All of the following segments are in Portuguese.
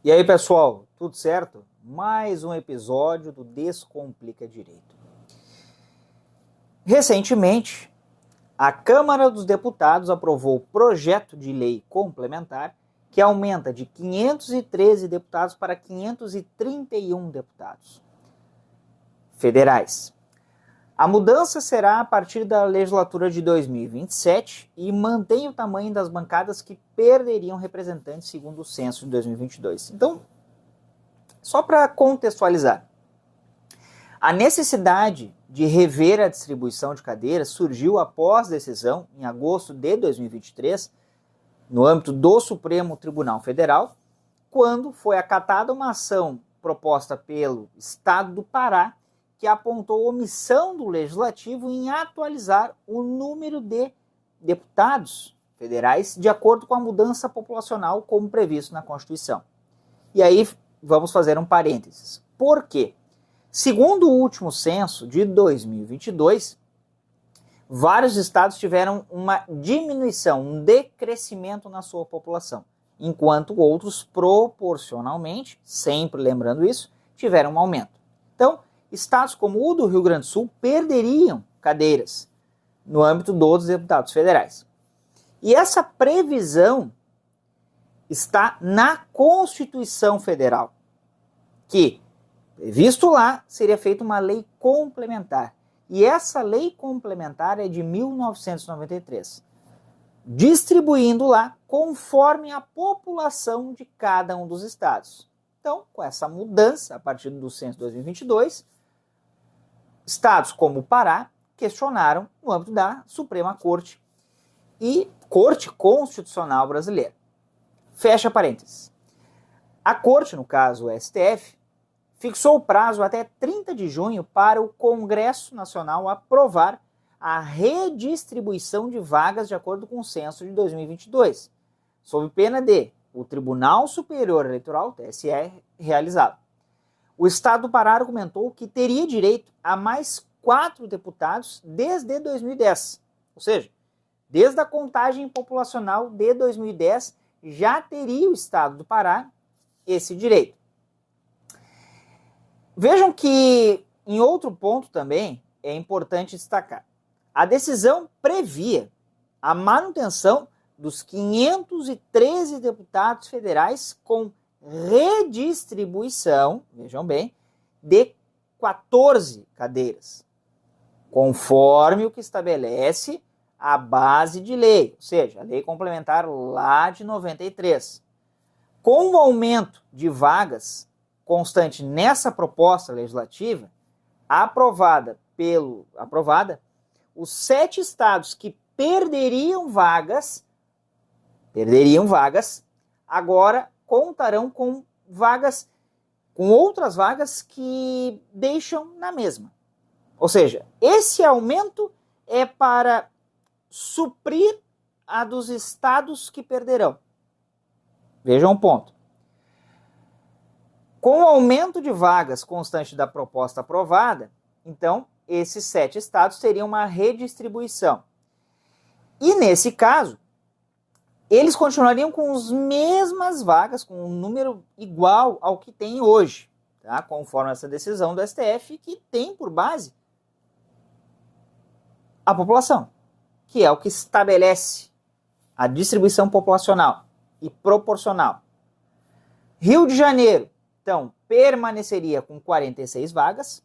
E aí, pessoal, tudo certo? Mais um episódio do Descomplica Direito. Recentemente, a Câmara dos Deputados aprovou o projeto de lei complementar que aumenta de 513 deputados para 531 deputados federais. A mudança será a partir da legislatura de 2027 e mantém o tamanho das bancadas que perderiam representantes segundo o censo de 2022. Então, só para contextualizar, a necessidade de rever a distribuição de cadeiras surgiu após decisão, em agosto de 2023, no âmbito do Supremo Tribunal Federal, quando foi acatada uma ação proposta pelo Estado do Pará, que apontou omissão do Legislativo em atualizar o número de deputados federais de acordo com a mudança populacional como previsto na Constituição. E aí vamos fazer um parênteses. Por quê? Segundo o último censo de 2022, vários estados tiveram uma diminuição, um decrescimento na sua população, enquanto outros proporcionalmente, sempre lembrando isso, tiveram um aumento. Então, estados como o do Rio Grande do Sul perderiam cadeiras no âmbito dos deputados federais. E essa previsão está na Constituição Federal, que, previsto lá, seria feita uma lei complementar. E essa lei complementar é de 1993, distribuindo lá conforme a população de cada um dos estados. Então, com essa mudança, a partir do censo de 2022, estados como o Pará questionaram no âmbito da Suprema Corte e Corte Constitucional Brasileira. Fecha parênteses. A Corte, no caso o STF, fixou o prazo até 30 de junho para o Congresso Nacional aprovar a redistribuição de vagas de acordo com o censo de 2022, sob pena de o Tribunal Superior Eleitoral, TSE, realizado. O Estado do Pará argumentou que teria direito a mais 4 deputados desde 2010. Ou seja, desde a contagem populacional de 2010, já teria o Estado do Pará esse direito. Vejam que, em outro ponto também, é importante destacar. A decisão previa a manutenção dos 513 deputados federais com redistribuição, vejam bem, de 14 cadeiras, conforme o que estabelece a base de lei, ou seja, a lei complementar lá de 93. Com o aumento de vagas constante nessa proposta legislativa, aprovada, os 7 estados que perderiam vagas, agora contarão com outras vagas que deixam na mesma. Ou seja, esse aumento é para suprir a dos estados que perderão. Vejam um ponto. Com o aumento de vagas constante da proposta aprovada, então, esses 7 estados teriam uma redistribuição. E nesse caso, eles continuariam com as mesmas vagas, com um número igual ao que tem hoje, tá? Conforme essa decisão do STF, que tem por base a população, que é o que estabelece a distribuição populacional e proporcional. Rio de Janeiro, então, permaneceria com 46 vagas,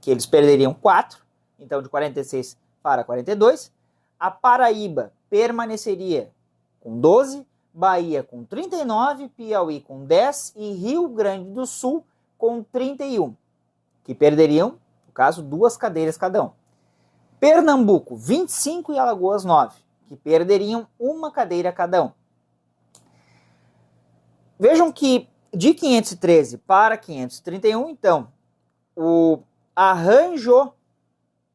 que eles perderiam 4, então de 46 para 42. A Paraíba permaneceria com 12, Bahia com 39, Piauí com 10 e Rio Grande do Sul com 31, que perderiam, no caso, 2 cadeiras cada um. Pernambuco, 25 e Alagoas, 9, que perderiam 1 cadeira cada um. Vejam que de 513 para 531, então, o arranjo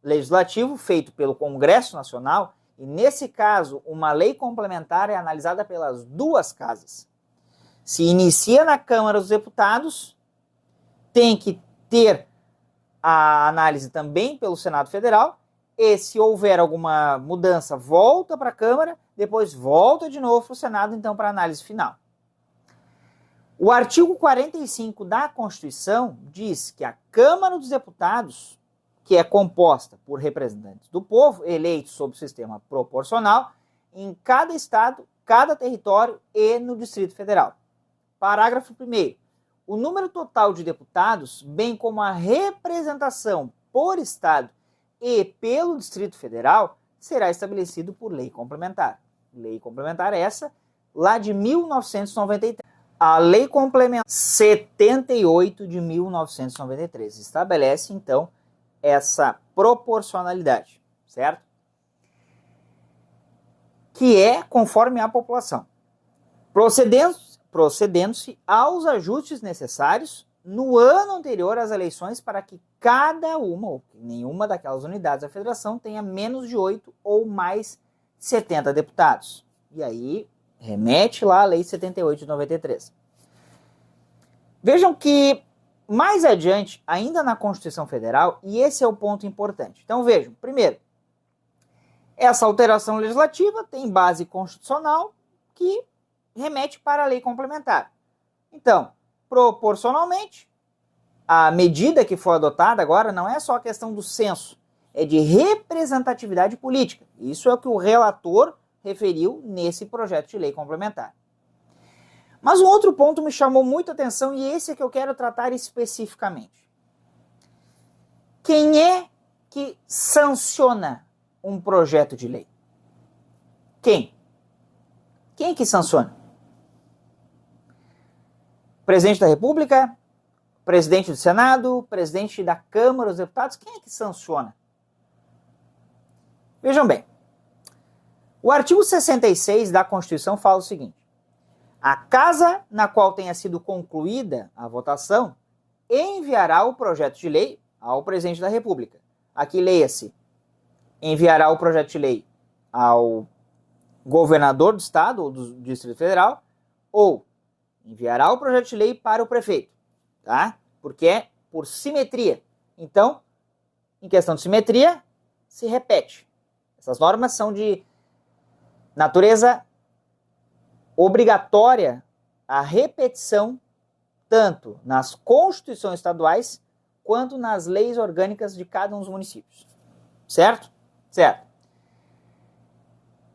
legislativo feito pelo Congresso Nacional, e nesse caso, uma lei complementar é analisada pelas 2 casas. Se inicia na Câmara dos Deputados, tem que ter a análise também pelo Senado Federal, e se houver alguma mudança, volta para a Câmara, depois volta de novo para o Senado, então, para a análise final. O artigo 45 da Constituição diz que a Câmara dos Deputados, que é composta por representantes do povo, eleitos sob o sistema proporcional, em cada estado, cada território e no Distrito Federal. Parágrafo 1º. O número total de deputados, bem como a representação por estado e pelo Distrito Federal, será estabelecido por lei complementar. Lei complementar essa, lá de 1993. A Lei Complementar 78 de 1993 estabelece, então, essa proporcionalidade, certo? Que é conforme a população, procedendo-se aos ajustes necessários no ano anterior às eleições para que cada uma ou nenhuma daquelas unidades da federação tenha menos de 8 ou mais 70 deputados. E aí remete lá a Lei 78 de 93. Vejam que mais adiante, ainda na Constituição Federal, e esse é o ponto importante. Então vejam, primeiro, essa alteração legislativa tem base constitucional que remete para a lei complementar. Então, proporcionalmente, a medida que foi adotada agora não é só a questão do censo, é de representatividade política. Isso é o que o relator referiu nesse projeto de lei complementar. Mas um outro ponto me chamou muita atenção e esse é que eu quero tratar especificamente. Quem é que sanciona um projeto de lei? Quem? Quem é que sanciona? Presidente da República? Presidente do Senado? Presidente da Câmara dos Deputados? Quem é que sanciona? Vejam bem. O artigo 66 da Constituição fala o seguinte: a casa na qual tenha sido concluída a votação enviará o projeto de lei ao presidente da República. Aqui leia-se: enviará o projeto de lei ao governador do estado ou do Distrito Federal, ou enviará o projeto de lei para o prefeito, tá? Porque é por simetria. Então, em questão de simetria, se repete. Essas normas são de natureza obrigatória a repetição tanto nas constituições estaduais quanto nas leis orgânicas de cada um dos municípios. Certo? Certo.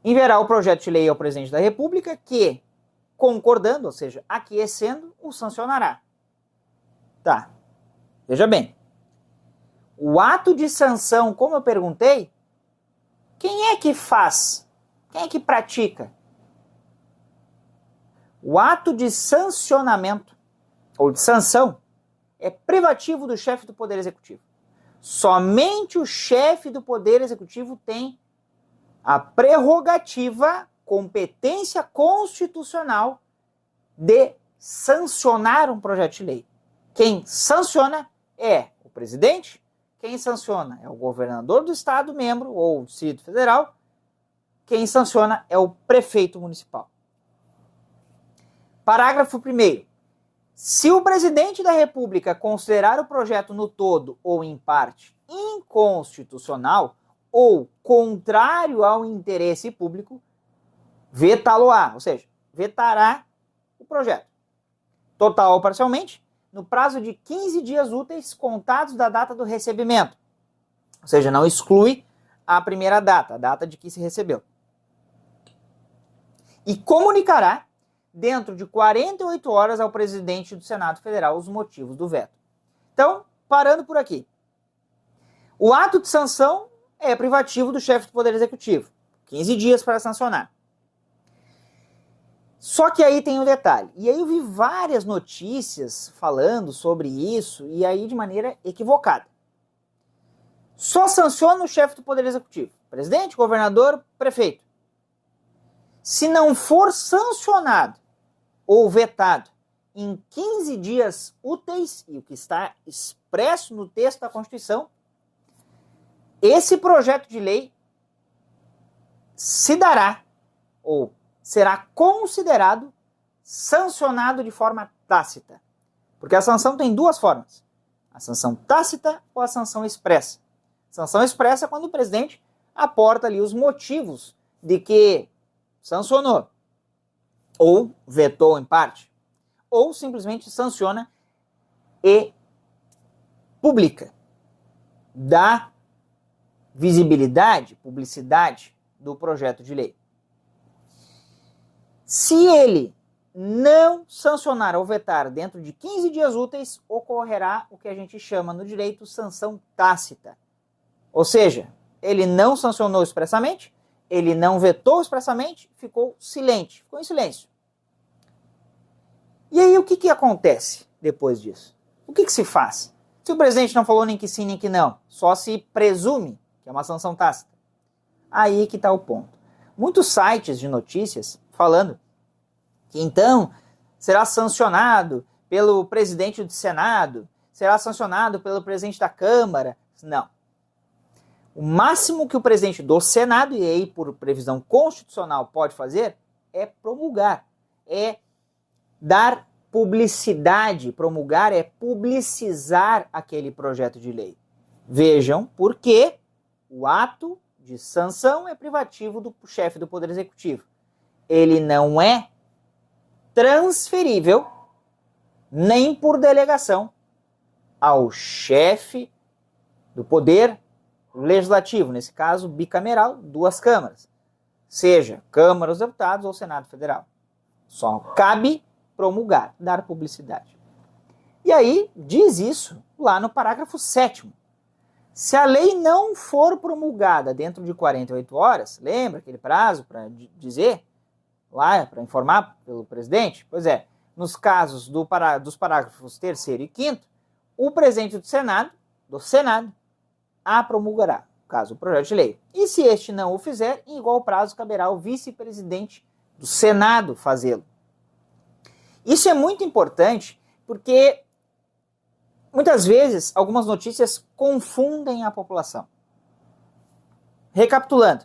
Enviará o projeto de lei ao presidente da República que, concordando, ou seja, aquecendo, o sancionará. Tá. Veja bem. O ato de sanção, como eu perguntei, quem é que faz? Quem é que pratica? O ato de sancionamento, ou de sanção, é privativo do chefe do Poder Executivo. Somente o chefe do Poder Executivo tem a prerrogativa, competência constitucional de sancionar um projeto de lei. Quem sanciona é o presidente, quem sanciona é o governador do estado membro ou do Distrito Federal, quem sanciona é o prefeito municipal. Parágrafo 1º. Se o presidente da República considerar o projeto no todo ou em parte inconstitucional ou contrário ao interesse público, vetá-lo-á, ou seja, vetará o projeto, total ou parcialmente, no prazo de 15 dias úteis contados da data do recebimento. Ou seja, não exclui a primeira data, a data de que se recebeu. E comunicará dentro de 48 horas ao presidente do Senado Federal os motivos do veto. Então, parando por aqui. O ato de sanção é privativo do chefe do Poder Executivo. 15 dias para sancionar. Só que aí tem um detalhe. E aí eu vi várias notícias falando sobre isso, e aí de maneira equivocada. Só sanciona o chefe do Poder Executivo. Presidente, governador, prefeito. Se não for sancionado ou vetado em 15 dias úteis, e o que está expresso no texto da Constituição, esse projeto de lei se dará, ou será considerado sancionado de forma tácita. Porque a sanção tem duas formas: a sanção tácita ou a sanção expressa. Sanção expressa é quando o presidente aporta ali os motivos de que sancionou ou vetou em parte. ou simplesmente sanciona e publica. Dá visibilidade, publicidade do projeto de lei. Se ele não sancionar ou vetar dentro de 15 dias úteis, ocorrerá o que a gente chama no direito sanção tácita. Ou seja, ele não sancionou expressamente, ele não vetou expressamente, ficou silente, ficou em silêncio. E aí o que acontece depois disso? O que se faz? Se o presidente não falou nem que sim nem que não, só se presume que é uma sanção tácita. Aí que está o ponto. Muitos sites de notícias falando que então será sancionado pelo presidente do Senado, será sancionado pelo presidente da Câmara. Não. O máximo que o presidente do Senado, e aí por previsão constitucional pode fazer, é promulgar, é dar publicidade. Promulgar é publicizar aquele projeto de lei. Vejam por que o ato de sanção é privativo do chefe do Poder Executivo. Ele não é transferível, nem por delegação, ao chefe do Poder Legislativo, nesse caso bicameral, 2 câmaras, seja Câmara dos Deputados ou Senado Federal. Só cabe promulgar, dar publicidade. E aí diz isso lá no parágrafo 7º. Se a lei não for promulgada dentro de 48 horas, lembra aquele prazo para dizer, lá para informar pelo presidente? Pois é, nos casos dos parágrafos 3º e 5º, o presidente do Senado, a promulgará, caso o projeto de lei. E se este não o fizer, em igual prazo caberá ao vice-presidente do Senado fazê-lo. Isso é muito importante porque muitas vezes algumas notícias confundem a população. Recapitulando,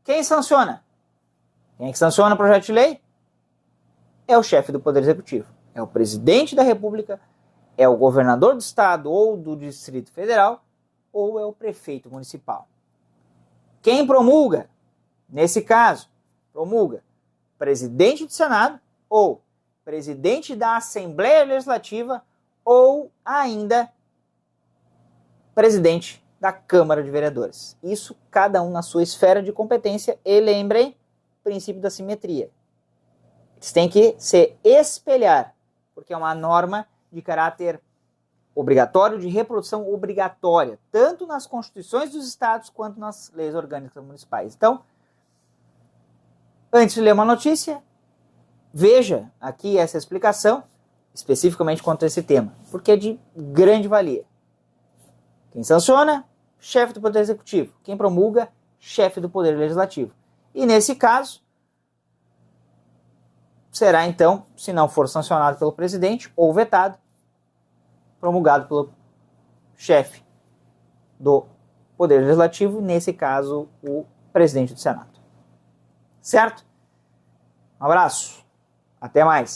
quem sanciona? Quem é que sanciona o projeto de lei? É o chefe do Poder Executivo. É o presidente da República, é o governador do estado ou do Distrito Federal, ou é o prefeito municipal. Quem promulga? Nesse caso, promulga presidente do Senado ou presidente da Assembleia Legislativa ou ainda presidente da Câmara de Vereadores. Isso cada um na sua esfera de competência e lembrem, princípio da simetria. Eles têm que se espelhar, porque é uma norma de caráter obrigatório, de reprodução obrigatória, tanto nas constituições dos estados quanto nas leis orgânicas municipais. Então, antes de ler uma notícia, veja aqui essa explicação, especificamente quanto a esse tema, porque é de grande valia. Quem sanciona? Chefe do Poder Executivo. Quem promulga? Chefe do Poder Legislativo. E nesse caso, será então, se não for sancionado pelo presidente ou vetado, promulgado pelo chefe do Poder Legislativo, nesse caso, o presidente do Senado. Certo? Um abraço. Até mais.